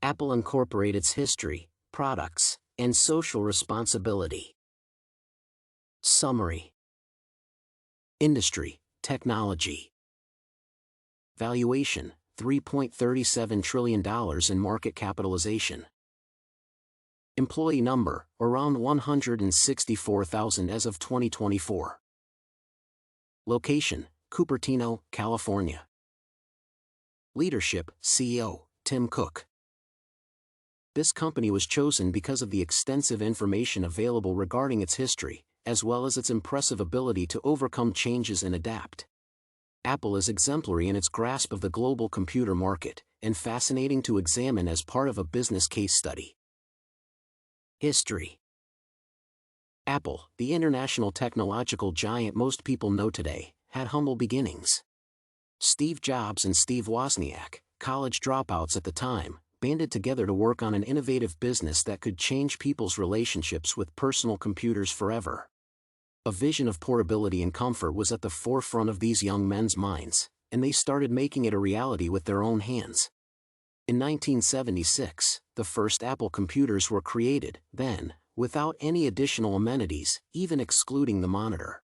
Apple incorporated its history, products, and social responsibility. Summary. Industry, technology. Valuation, $3.37 trillion in market capitalization. Employee number, around 164,000 as of 2024. Location, Cupertino, California. Leadership, CEO, Tim Cook. This company was chosen because of the extensive information available regarding its history, as well as its impressive ability to overcome changes and adapt. Apple is exemplary in its grasp of the global computer market, and fascinating to examine as part of a business case study. History. Apple, the international technological giant most people know today, had humble beginnings. Steve Jobs and Steve Wozniak, college dropouts at the time, banded together to work on an innovative business that could change people's relationships with personal computers forever. A vision of portability and comfort was at the forefront of these young men's minds, and they started making it a reality with their own hands. In 1976, the first Apple computers were created, then, without any additional amenities, even excluding the monitor.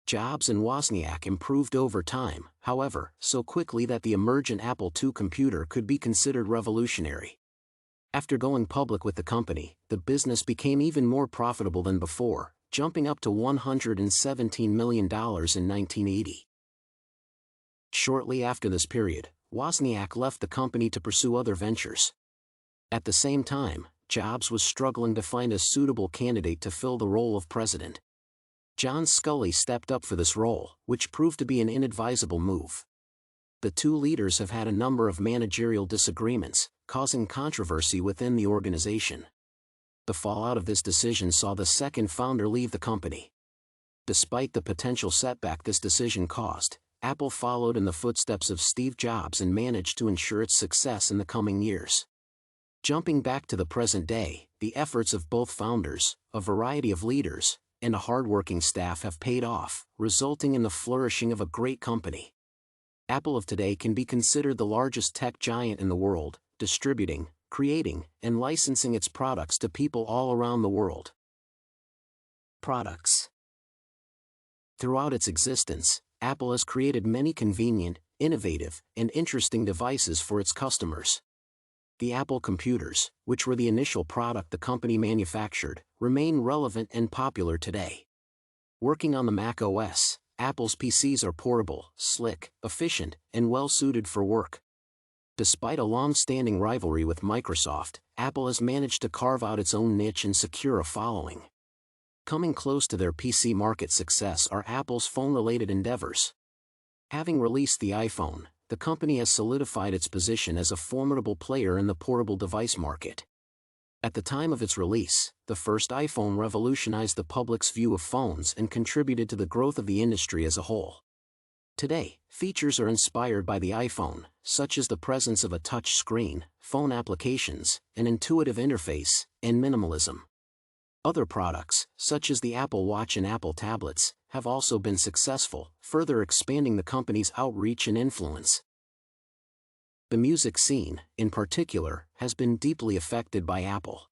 Jobs and Wozniak improved over time, however, so quickly that the emergent Apple II computer could be considered revolutionary. After going public with the company, the business became even more profitable than before, jumping up to $117 million in 1980. Shortly after this period, Wozniak left the company to pursue other ventures. At the same time, Jobs was struggling to find a suitable candidate to fill the role of president. John Sculley stepped up for this role, which proved to be an inadvisable move. The two leaders have had a number of managerial disagreements, causing controversy within the organization. The fallout of this decision saw the second founder leave the company. Despite the potential setback this decision caused, Apple followed in the footsteps of Steve Jobs and managed to ensure its success in the coming years. Jumping back to the present day, the efforts of both founders, a variety of leaders, and a hard-working staff have paid off, resulting in the flourishing of a great company. Apple of today can be considered the largest tech giant in the world, distributing, creating, and licensing its products to people all around the world. Products. Throughout its existence, Apple has created many convenient, innovative, and interesting devices for its customers. The Apple computers, which were the initial product the company manufactured, remain relevant and popular today. Working on the Mac OS, Apple's PCs are portable, slick, efficient, and well-suited for work. Despite a long-standing rivalry with Microsoft, Apple has managed to carve out its own niche and secure a following. Coming close to their PC market success are Apple's phone-related endeavors. Having released the iPhone, the company has solidified its position as a formidable player in the portable device market. At the time of its release, the first iPhone revolutionized the public's view of phones and contributed to the growth of the industry as a whole. Today, features are inspired by the iPhone, such as the presence of a touch screen, phone applications, an intuitive interface, and minimalism. Other products, such as the Apple Watch and Apple tablets, have also been successful, further expanding the company's outreach and influence. The music scene, in particular, has been deeply affected by Apple.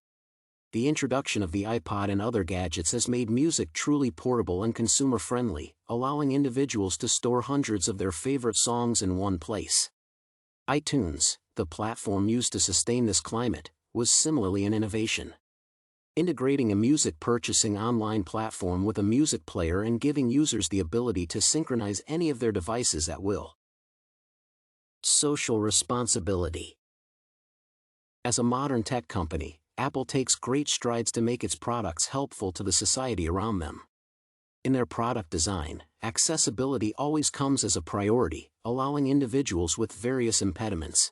The introduction of the iPod and other gadgets has made music truly portable and consumer-friendly, allowing individuals to store hundreds of their favorite songs in one place. iTunes, the platform used to sustain this climate, was similarly an innovation. Integrating a music purchasing online platform with a music player and giving users the ability to synchronize any of their devices at will. Social responsibility. As a modern tech company, Apple takes great strides to make its products helpful to the society around them. In their product design, accessibility always comes as a priority, allowing individuals with various impediments.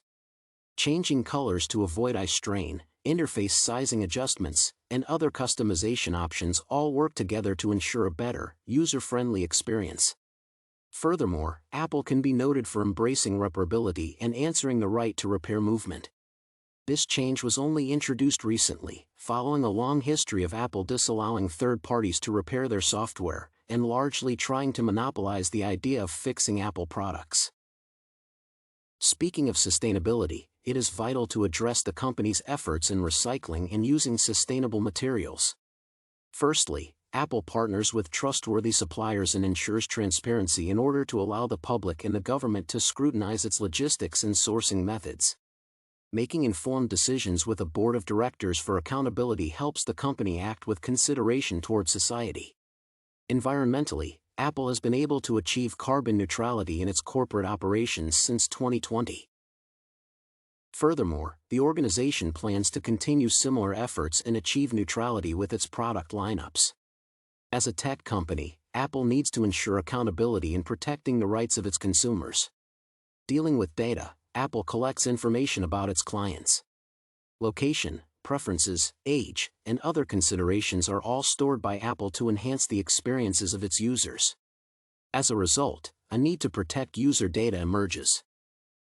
Changing colors to avoid eye strain, interface sizing adjustments, and other customization options all work together to ensure a better, user-friendly experience. Furthermore, Apple can be noted for embracing reparability and answering the right to repair movement. This change was only introduced recently, following a long history of Apple disallowing third parties to repair their software, and largely trying to monopolize the idea of fixing Apple products. Speaking of sustainability, it is vital to address the company's efforts in recycling and using sustainable materials. Firstly, Apple partners with trustworthy suppliers and ensures transparency in order to allow the public and the government to scrutinize its logistics and sourcing methods. Making informed decisions with a board of directors for accountability helps the company act with consideration toward society. Environmentally, Apple has been able to achieve carbon neutrality in its corporate operations since 2020. Furthermore, the organization plans to continue similar efforts and achieve neutrality with its product lineups. As a tech company, Apple needs to ensure accountability in protecting the rights of its consumers. Dealing with data, Apple collects information about its clients. Location, preferences, age, and other considerations are all stored by Apple to enhance the experiences of its users. As a result, a need to protect user data emerges.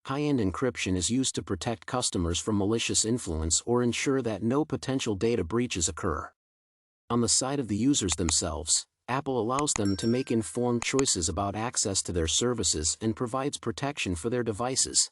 High-end encryption is used to protect customers from malicious influence or ensure that no potential data breaches occur. On the side of the users themselves, Apple allows them to make informed choices about access to their services and provides protection for their devices.